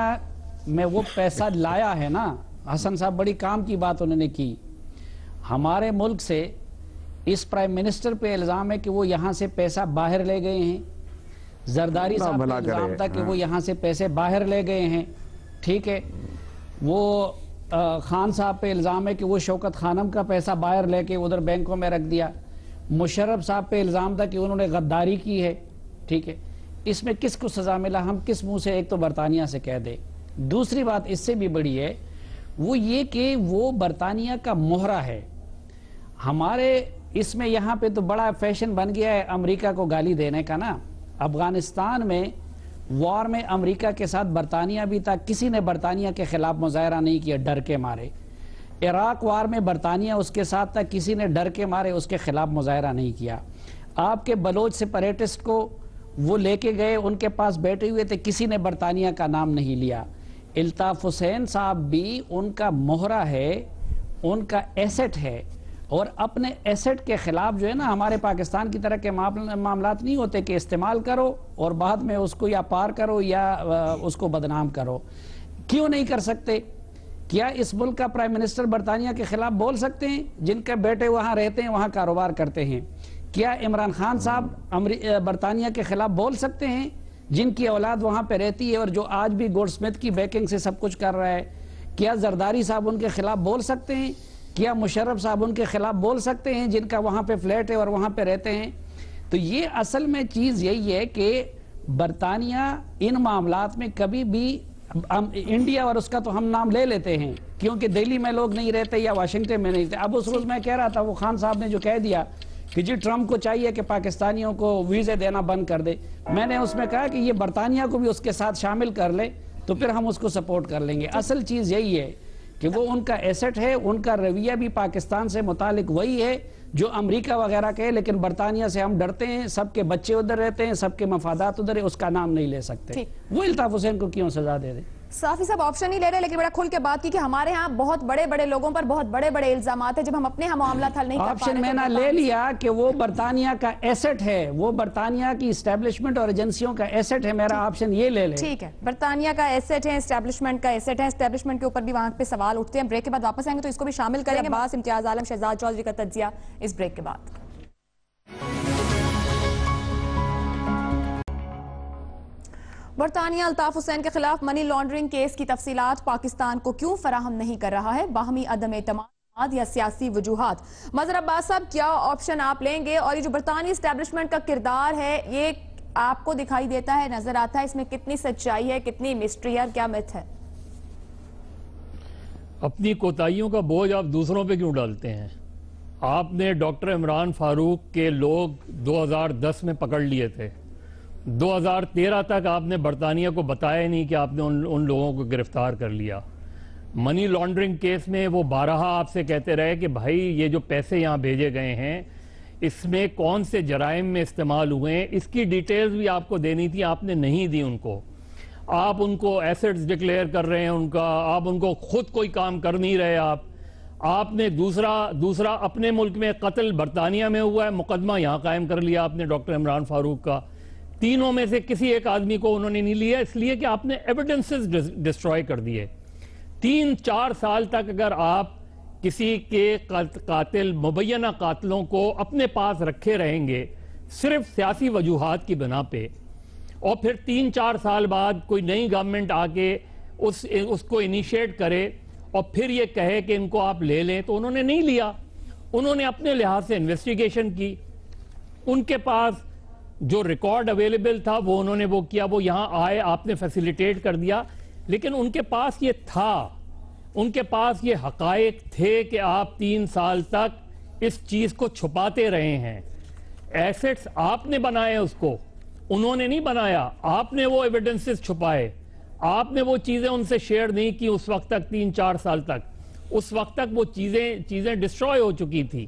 میں وہ پیسہ لایا ہے نا، حسن صاحب بڑی کام کی بات انہوں نے کی۔ ہمارے ملک سے اس پرائم منسٹر پہ الزام ہے کہ وہ یہاں سے پیسہ باہر لے گئے ہیں، زرداری صاحب کا الزام تھا کہ وہ یہاں سے پیسے باہر لے گئے ہیں، ٹھیک ہے. وہ خان صاحب پہ الزام ہے کہ وہ شوکت خانم کا پیسہ باہر لے کے ادھر بینکوں میں رکھ دیا. مشرف صاحب پہ الزام تھا کہ انہوں نے غداری کی ہے، ٹھیک ہے. اس میں کس کو سزا ملا؟ ہم کس منہ سے؟ ایک تو برطانیہ سے کہہ دیں. دوسری بات اس سے بھی بڑی ہے، وہ یہ کہ وہ برطانیہ کا مہرہ ہے. ہمارے اس میں یہاں پہ تو بڑا فیشن بن گیا ہے امریکہ کو گالی دینے کا نا. افغانستان میں وار میں امریکہ کے ساتھ برطانیہ بھی تھا، کسی نے برطانیہ کے خلاف مظاہرہ نہیں کیا ڈر کے مارے. عراق وار میں برطانیہ اس کے ساتھ تھا، کسی نے ڈر کے مارے اس کے خلاف مظاہرہ نہیں کیا. آپ کے بلوچ سپریٹسٹ کو وہ لے کے گئے، ان کے پاس بیٹھے ہوئے تھے، کسی نے برطانیہ کا نام نہیں لیا. الطاف حسین صاحب بھی ان کا مہرہ ہے، ان کا ایسٹ ہے. اور اپنے ایسٹ کے خلاف جو ہے نا، ہمارے پاکستان کی طرح کے معاملات نہیں ہوتے کہ استعمال کرو اور بعد میں اس کو یا پار کرو یا اس کو بدنام کرو. کیوں نہیں کر سکتے؟ کیا اس ملک کا پرائم منسٹر برطانیہ کے خلاف بول سکتے ہیں جن کے بیٹے وہاں رہتے ہیں، وہاں کاروبار کرتے ہیں؟ کیا عمران خان صاحب برطانیہ کے خلاف بول سکتے ہیں جن کی اولاد وہاں پہ رہتی ہے اور جو آج بھی گولڈ سمتھ کی بیکنگ سے سب کچھ کر رہا ہے؟ کیا زرداری صاحب ان کے خلاف بول سکتے ہیں؟ کیا مشرف صاحب ان کے خلاف بول سکتے ہیں جن کا وہاں پہ فلیٹ ہے اور وہاں پہ رہتے ہیں؟ تو یہ اصل میں چیز یہی ہے کہ برطانیہ ان معاملات میں کبھی بھی انڈیا اور اس کا تو ہم نام لے لیتے ہیں کیونکہ دہلی میں لوگ نہیں رہتے یا واشنگٹن میں نہیں رہتے. اب اس روز میں کہہ رہا تھا، وہ خان صاحب نے جو کہہ دیا کہ جی ٹرمپ کو چاہیے کہ پاکستانیوں کو ویزے دینا بند کر دے، میں نے اس میں کہا کہ یہ برطانیہ کو بھی اس کے ساتھ شامل کر لے تو پھر ہم اس کو سپورٹ کر لیں گے. اصل چیز یہی ہے کہ وہ ان کا ایسٹ ہے، ان کا رویہ بھی پاکستان سے متعلق وہی ہے جو امریکہ وغیرہ کے، لیکن برطانیہ سے ہم ڈرتے ہیں. سب کے بچے ادھر رہتے ہیں، سب کے مفادات ادھر ہے، اس کا نام نہیں لے سکتے. وہ الطاف حسین کو کیوں سزا دے دیں؟ صافی صاحب آپشن نہیں لے رہے، لیکن بڑا کھل کے بات کی کہ ہمارے ہاں بہت بڑے بڑے لوگوں پر بہت بڑے بڑے الزامات ہیں. جب ہم اپنے ہاں معاملات حل نہیں کر پا رہے، آپشن میں نے لے لیا کہ وہ برطانیہ کا ایسٹ ہے، وہ برطانیہ کی اسٹیبلشمنٹ اور ایجنسیوں کا ایسٹ ہے. میرا آپشن یہ لے لے. ٹھیک ہے، برطانیہ کا ایسٹ ہے، اسٹیبلشمنٹ کا ایسٹ ہے. اسٹیبلشمنٹ کے اوپر بھی وہاں پہ سوال اٹھتے ہیں. بریک کے بعد واپس آئیں گے تو اس کو بھی شامل کریں گے. باس امتیاز عالم، شہزاد چودھری کا تجزیہ اس بریک کے بعد. برطانیہ الطاف حسین کے خلاف منی لانڈرنگ کیس کی تفصیلات پاکستان کو کیوں فراہم نہیں کر رہا ہے؟ باہمی عدم اعتماد یا سیاسی وجوہات؟ مظہر عباس صاحب، کیا آپشن آپ لیں گے؟ اور یہ جو برطانوی اسٹیبلشمنٹ کا کردار ہے، یہ آپ کو دکھائی دیتا ہے، نظر آتا ہے، اس میں کتنی سچائی ہے، کتنی مسٹری ہے، کیا مت ہے؟ اپنی کوتاہیوں کا بوجھ آپ دوسروں پہ کیوں ڈالتے ہیں؟ آپ نے ڈاکٹر عمران فاروق کے لوگ 2010 میں پکڑ لیے تھے. 2013 تک آپ نے برطانیہ کو بتایا نہیں کہ آپ نے ان لوگوں کو گرفتار کر لیا. منی لانڈرنگ کیس میں وہ بارہا آپ سے کہتے رہے کہ بھائی یہ جو پیسے یہاں بھیجے گئے ہیں اس میں کون سے جرائم میں استعمال ہوئے ہیں، اس کی ڈیٹیلز بھی آپ کو دینی تھی، آپ نے نہیں دی ان کو. آپ ان کو ایسٹس ڈکلیئر کر رہے ہیں ان کا، آپ ان کو خود کوئی کام کر نہیں رہے. آپ نے دوسرا اپنے ملک میں قتل برطانیہ میں ہوا ہے، مقدمہ یہاں قائم کر لیا آپ نے ڈاکٹر عمران فاروق کا. تینوں میں سے کسی ایک آدمی کو انہوں نے نہیں لیا، اس لیے کہ آپ نے ایویڈنسز ڈسٹروائے کر دیے. 3-4 سال تک اگر آپ کسی کے قاتل، مبینہ قاتلوں کو اپنے پاس رکھے رہیں گے صرف سیاسی وجوہات کی بنا پہ، اور پھر 3-4 سال بعد کوئی نئی گورنمنٹ آ کے اس کو انیشیٹ کرے اور پھر یہ کہے کہ ان کو آپ لے لیں، تو انہوں نے نہیں لیا. انہوں نے اپنے لحاظ سے انویسٹیگیشن کی، ان کے پاس جو ریکارڈ اویلیبل تھا وہ انہوں نے وہ کیا، وہ یہاں آئے، آپ نے فیسیلیٹیٹ کر دیا. لیکن ان کے پاس یہ تھا، ان کے پاس یہ حقائق تھے کہ آپ 3 سال تک اس چیز کو چھپاتے رہے ہیں. ایسٹس آپ نے بنائے، اس کو انہوں نے نہیں بنایا. آپ نے وہ ایویڈنسز چھپائے، آپ نے وہ چیزیں ان سے شیئر نہیں کی اس وقت تک، 3-4 سال تک. اس وقت تک وہ چیزیں ڈسٹروائے ہو چکی تھی.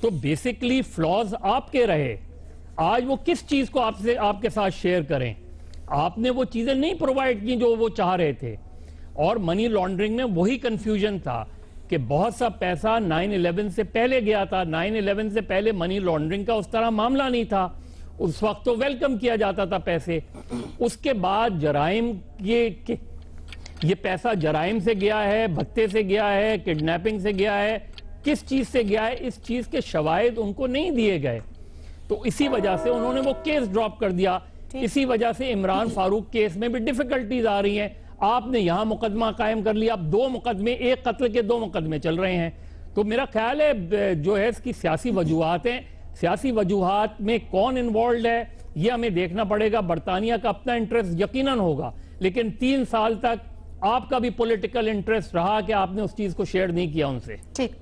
تو بیسیکلی فلاز آپ کے رہے. آج وہ کس چیز کو آپ کے ساتھ شیئر کریں؟ آپ نے وہ چیزیں نہیں پرووائڈ کی جو وہ چاہ رہے تھے. اور منی لانڈرنگ میں وہی کنفیوژن تھا کہ بہت سا پیسہ 9/11 سے پہلے گیا تھا. 9/11 سے پہلے منی لانڈرنگ کا اس طرح معاملہ نہیں تھا. اس وقت تو ویلکم کیا جاتا تھا پیسے. اس کے بعد جرائم، یہ پیسہ جرائم سے گیا ہے، بھتے سے گیا ہے، کڈنیپنگ سے گیا ہے، کس چیز سے گیا ہے، اس چیز کے شواہد ان کو نہیں دیے گئے. تو اسی وجہ سے انہوں نے وہ کیس ڈراپ کر دیا. اسی وجہ سے عمران فاروق کیس میں بھی ڈیفیکلٹیز آ رہی ہیں. آپ نے یہاں مقدمہ قائم کر لیا, اب 2 مقدمے, ایک قتل کے 2 مقدمے چل رہے ہیں. تو میرا خیال ہے جو ہے اس کی سیاسی وجوہات ہیں, سیاسی وجوہات میں کون انوالوڈ ہے یہ ہمیں دیکھنا پڑے گا. برطانیہ کا اپنا انٹرسٹ یقیناً ہوگا, لیکن 3 سال تک آپ کا بھی پولیٹیکل انٹرسٹ رہا کہ آپ نے اس چیز کو شیئر نہیں کیا ان سے. ٹھیک,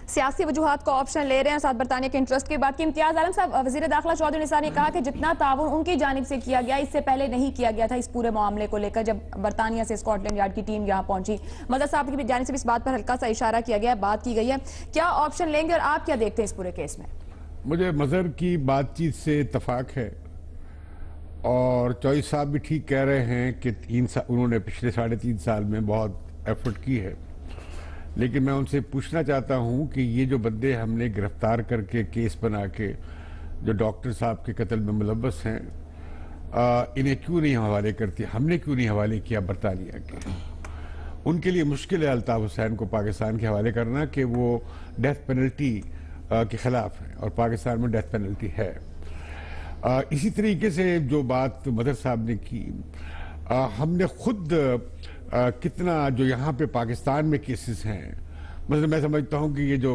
سیاسی وجوہات کو آپشن لے رہے ہیں ساتھ برطانیہ کے انٹرسٹ کی بات کی. امتیاز عالم صاحب, وزیر داخلہ چودھری نثار نے کہا کہ جتنا تعاون ان کی جانب سے کیا گیا اس سے پہلے نہیں کیا گیا تھا اس پورے معاملے کو لے کر جب برطانیہ سے اسکاٹ لینڈ یارڈ کی ٹیم یہاں پہنچی. مظہر صاحب کی جانب سے بھی اس بات پر ہلکا سا اشارہ کیا گیا ہے, بات کی گئی ہے. کیا آپشن لیں گے اور آپ کیا دیکھتے ہیں اس پورے کیس میں؟ مجھے مظہر کی بات چیت سے اتفاق ہے, اور چودھری صاحب بھی ٹھیک کہہ رہے ہیں کہ انہوں نے پچھلے 3.5 سال میں بہت ایفرٹ کی ہے. لیکن میں ان سے پوچھنا چاہتا ہوں کہ یہ جو بندے ہم نے گرفتار کر کے کیس بنا کے جو ڈاکٹر صاحب کے قتل میں ملوث ہیں, انہیں کیوں نہیں حوالے کرتی, ہم نے کیوں نہیں حوالے کیا برطانیہ کے؟ ان کے لیے مشکل ہے الطاف حسین کو پاکستان کے حوالے کرنا کہ وہ ڈیتھ پینلٹی کے خلاف ہیں اور پاکستان میں ڈیتھ پینلٹی ہے. اسی طریقے سے جو بات مظہر صاحب نے کی, ہم نے خود کتنا جو یہاں پہ پاکستان میں کیسز ہیں, مثلا میں سمجھتا ہوں کہ یہ جو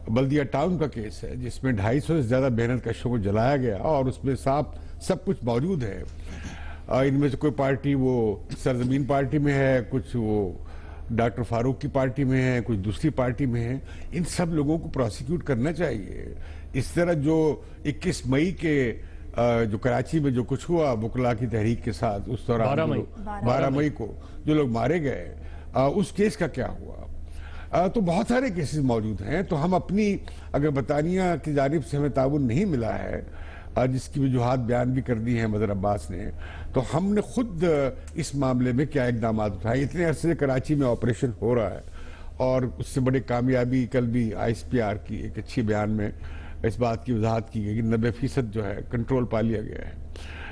بلدیہ ٹاؤن کا کیس ہے جس میں 250 سے زیادہ بینر کشوں کو جلایا گیا اور اس میں سب کچھ موجود ہے. ان میں سے کوئی پارٹی وہ سرزمین پارٹی میں ہے, کچھ وہ ڈاکٹر فاروق کی پارٹی میں ہے, کچھ دوسری پارٹی میں ہے. ان سب لوگوں کو پروسیکیوٹ کرنا چاہیے. اس طرح جو 21 مئی کے جو کراچی میں جو کچھ ہوا وکلا کی تحریک کے ساتھ, اس دوران 12 مئی کو جو لوگ مارے گئے, اس کیس کا کیا ہوا؟ تو بہت سارے کیسز موجود ہیں. تو ہم اپنی, اگر برطانیہ کی جانب سے ہمیں تعاون نہیں ملا ہے, جس کی وجوہات بیان بھی کر دی ہیں مظہر عباس نے, تو ہم نے خود اس معاملے میں کیا اقدامات اٹھائے. اتنے عرصے سے کراچی میں آپریشن ہو رہا ہے, اور اس سے بڑی کامیابی کل بھی ISPR کی ایک اچھی بیان میں اس بات کی وضاحت کی گئی کہ 90% جو ہے کنٹرول پا لیا گیا ہے.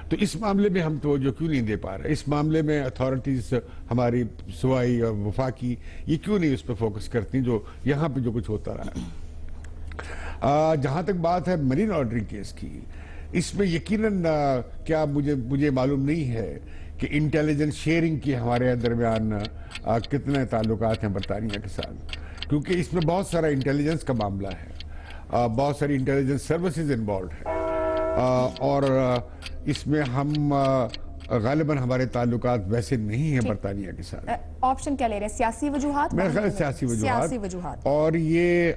تو اس معاملے میں ہم توجہ کیوں نہیں دے پا رہے؟ اس معاملے میں اتھارٹیز ہماری صوبائی اور وفاقی یہ کیوں نہیں اس پہ فوکس کرتی جو یہاں پہ جو کچھ ہوتا رہا ہے؟ جہاں تک بات ہے منی لانڈرنگ کیس کی, اس میں یقیناً کیا مجھے معلوم نہیں ہے کہ انٹیلیجنس شیئرنگ کی ہمارے درمیان کتنے تعلقات ہیں برطانیہ کے ساتھ, کیونکہ اس میں بہت سارا انٹیلیجنس کا معاملہ ہے, بہت ساری انٹیلیجنس سروسز انوالوڈ ہیں, اور اس میں ہم غالباً ہمارے تعلقات ویسے نہیں ہیں برطانیہ کے ساتھ. آپشن کیا لے رہے ہیں؟ سیاسی وجوہات؟ میرے خیال سیاسی وجوہات, اور یہ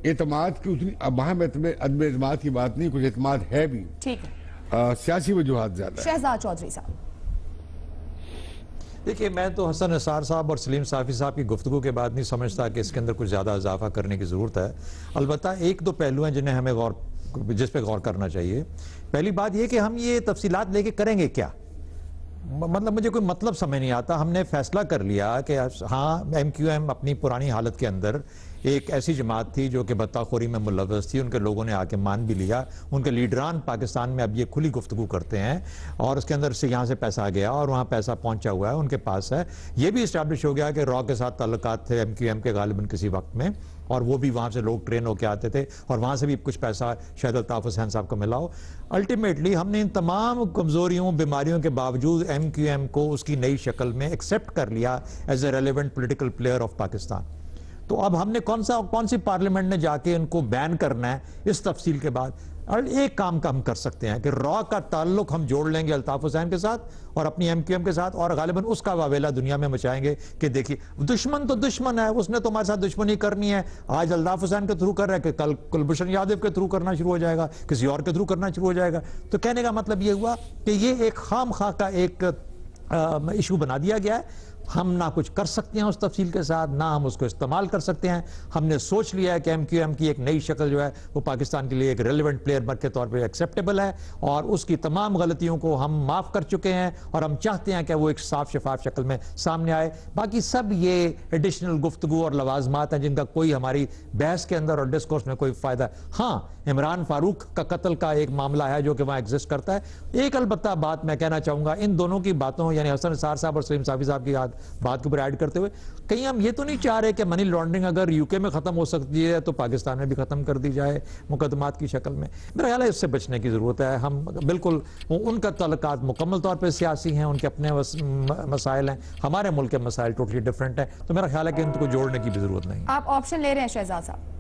اعتماد کی اتنی باہم عدم اعتماد کی بات نہیں, کچھ اعتماد ہے بھی. ٹھیک ہے, سیاسی وجوہات زیادہ. شہزاد چودھری صاحب. دیکھیے, میں تو حسن نثار صاحب اور سلیم صافی صاحب کی گفتگو کے بعد نہیں سمجھتا کہ اس کے اندر کچھ زیادہ اضافہ کرنے کی ضرورت ہے. البتہ 1-2 پہلو ہیں جنہیں ہمیں جس پہ غور کرنا چاہیے. پہلی بات یہ کہ ہم یہ تفصیلات لے کے کریں گے کیا؟ مطلب مجھے کوئی مطلب سمجھ نہیں آتا. ہم نے فیصلہ کر لیا کہ ہاں MQM اپنی پرانی حالت کے اندر ایک ایسی جماعت تھی جو کہ بطاخوری میں ملوث تھی, ان کے لوگوں نے آ کے مان بھی لیا, ان کے لیڈران پاکستان میں اب یہ کھلی گفتگو کرتے ہیں, اور اس کے اندر سے یہاں سے پیسہ گیا اور وہاں پیسہ پہنچا ہوا ہے, ان کے پاس ہے. یہ بھی اسٹیبلش ہو گیا کہ را کے ساتھ تعلقات تھے MQM کے غالباً کسی وقت میں, اور وہ بھی وہاں سے لوگ ٹرین ہو کے آتے تھے, اور وہاں سے بھی کچھ پیسہ شاید الطاف حسین صاحب کو ملا ہو. الٹیمیٹلی ہم نے ان تمام کمزوریوں بیماریوں کے باوجود MQM کو اس کی نئی شکل میں ایکسیپٹ کر لیا as a relevant political player of Pakistan. تو اب ہم نے کون سی پارلیمنٹ نے جا کے ان کو بین کرنا ہے اس تفصیل کے بعد؟ اور ایک کام کا ہم کر سکتے ہیں کہ را کا تعلق ہم جوڑ لیں گے الطاف حسین کے ساتھ اور اپنی MQM کے ساتھ, اور غالباً اس کا واویلا دنیا میں مچائیں گے کہ دیکھیے دشمن تو دشمن ہے, اس نے تو ہمارے ساتھ دشمنی کرنی ہے. آج الطاف حسین کے تھرو کر رہا ہے کہ کل کلبھوشن یادو کے تھرو کرنا شروع ہو جائے گا, کسی اور کے تھرو کرنا شروع ہو جائے گا. تو کہنے کا مطلب یہ ہوا کہ یہ ایک خام خواہ کا ایک ایشو بنا دیا گیا ہے. ہم نہ کچھ کر سکتے ہیں اس تفصیل کے ساتھ, نہ ہم اس کو استعمال کر سکتے ہیں. ہم نے سوچ لیا ہے کہ MQM کی ایک نئی شکل جو ہے وہ پاکستان کے لیے ایک ریلیونٹ پلیئر کے طور پہ ایکسیپٹیبل ہے, اور اس کی تمام غلطیوں کو ہم معاف کر چکے ہیں, اور ہم چاہتے ہیں کہ وہ ایک صاف شفاف شکل میں سامنے آئے. باقی سب یہ ایڈیشنل گفتگو اور لوازمات ہیں جن کا کوئی ہماری بحث کے اندر اور ڈسکورس میں کوئی فائدہ. ہاں, عمران فاروق کا قتل کا ایک معاملہ ہے جو کہ وہاں ایگزسٹ کرتا ہے. ایک البتہ بات میں کہنا چاہوں گا, ان دونوں کی باتوں یعنی حسن نثار صاحب اور سلیم صافی صاحب کی بات کے اوپر ایڈ کرتے ہوئے کہیں ہم یہ تو نہیں چاہ رہے کہ منی لانڈرنگ اگر یو کے میں ختم ہو سکتی ہے تو پاکستان میں بھی ختم کر دی جائے مقدمات کی شکل میں. میرا خیال ہے اس سے بچنے کی ضرورت ہے. ہم بالکل ان کا تعلقات مکمل طور پہ سیاسی ہیں, ان کے اپنے مسائل ہیں, ہمارے ملک کے مسائل ٹوٹلی ڈیفرنٹ ہیں, تو میرا خیال ہے کہ ان کو جوڑنے کی بھی ضرورت نہیں. آپ آپشن لے رہے ہیں شہزاد صاحب؟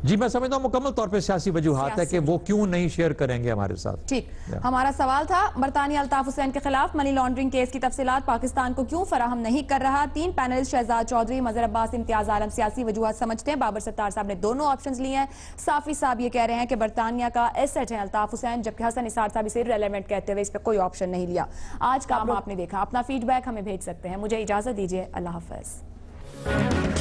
جی میں سمجھتا ہوں مکمل طور پہ سیاسی وجوہات ہے کہ وہ کیوں نہیں شیئر کریں گے ہمارے ساتھ. ٹھیک, ہمارا سوال تھا برطانیہ الطاف حسین کے خلاف منی لانڈرنگ کیس کی تفصیلات پاکستان کو کیوں فراہم نہیں کر رہا. 3 پینلسٹ شہزاد چودھری, مظہر عباس, امتیاز عالم سیاسی وجوہات سمجھتے ہیں. بابر ستار صاحب نے دونوں آپشنز لیے ہیں. صافی صاحب یہ کہہ رہے ہیں کہ برطانیہ کا ایسٹ ہے الطاف حسین, جبکہ حسن نثار صاحب اسے ریلیونٹ کہتے ہوئے اس پہ کوئی آپشن نہیں لیا. آج کا آپ نے دیکھا, اپنا فیڈ بیک ہمیں بھیج سکتے ہیں. مجھے اجازت دیجیے, اللہ حافظ.